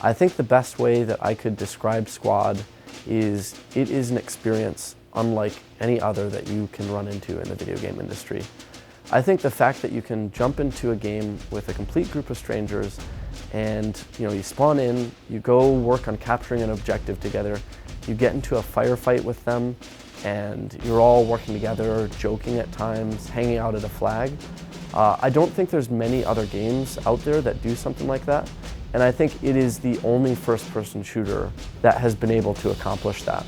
I think the best way that I could describe Squad is it is an experience unlike any other that you can run into in the video game industry. I think the fact that you can jump into a game with a complete group of strangers and you spawn in, you go work on capturing an objective together, you get into a firefight with them, and you're all working together, joking at times, hanging out at a flag. I don't think there's many other games out there that do something like that, and I think it is the only first-person shooter that has been able to accomplish that.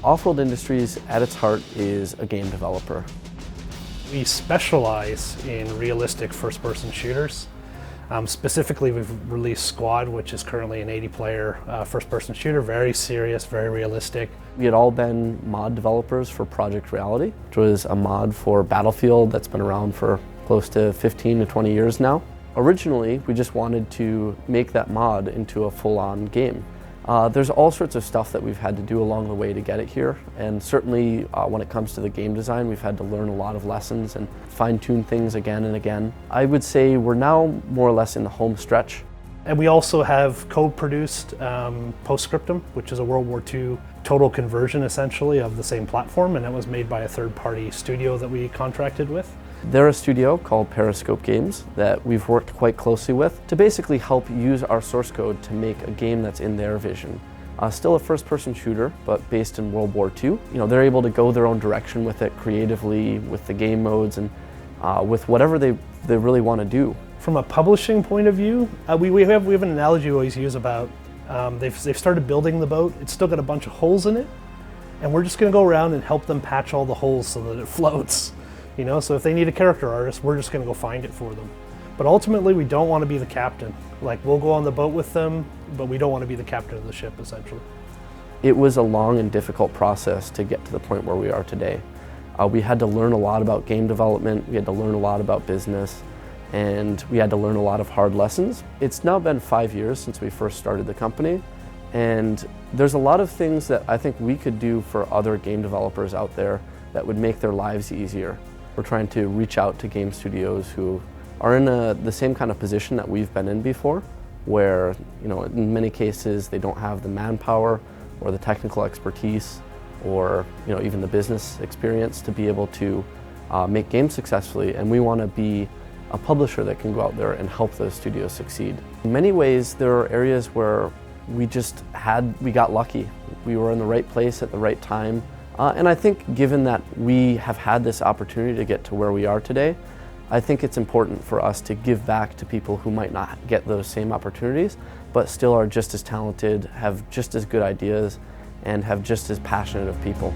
Offworld Industries, at its heart, is a game developer. We specialize in realistic first-person shooters. Specifically, we've released Squad, which is currently an 80-player first-person shooter, very serious, very realistic. We had all been mod developers for Project Reality, which was a mod for Battlefield that's been around for close to 15 to 20 years now. Originally, we just wanted to make that mod into a full-on game. There's all sorts of stuff that we've had to do along the way to get it here, and certainly when it comes to the game design, we've had to learn a lot of lessons and fine-tune things again and again. I would say we're now more or less in the home stretch. And we also have co-produced Scriptum, which is a World War II total conversion, essentially, of the same platform, and that was made by a third-party studio that we contracted with. They're a studio called Periscope Games that we've worked quite closely with to basically help use our source code to make a game that's in their vision. Still a first-person shooter, but based in World War II. They're able to go their own direction with it creatively, with the game modes, and with whatever they really want to do. From a publishing point of view, we have an analogy we always use about they've started building the boat. It's still got a bunch of holes in it, and we're just going to go around and help them patch all the holes so that it floats. So if they need a character artist, we're just going to go find it for them. But ultimately, we don't want to be the captain. We'll go on the boat with them, but we don't want to be the captain of the ship, essentially. It was a long and difficult process to get to the point where we are today. We had to learn a lot about game development, we had to learn a lot about business, and we had to learn a lot of hard lessons. It's now been 5 years since we first started the company, and there's a lot of things that I think we could do for other game developers out there that would make their lives easier. We're trying to reach out to game studios who are in the same kind of position that we've been in before, where in many cases they don't have the manpower or the technical expertise or even the business experience to be able to make games successfully, and we want to be a publisher that can go out there and help those studios succeed. In many ways, there are areas where we got lucky. We were in the right place at the right time. And I think given that we have had this opportunity to get to where we are today, I think it's important for us to give back to people who might not get those same opportunities, but still are just as talented, have just as good ideas, and have just as passionate of people.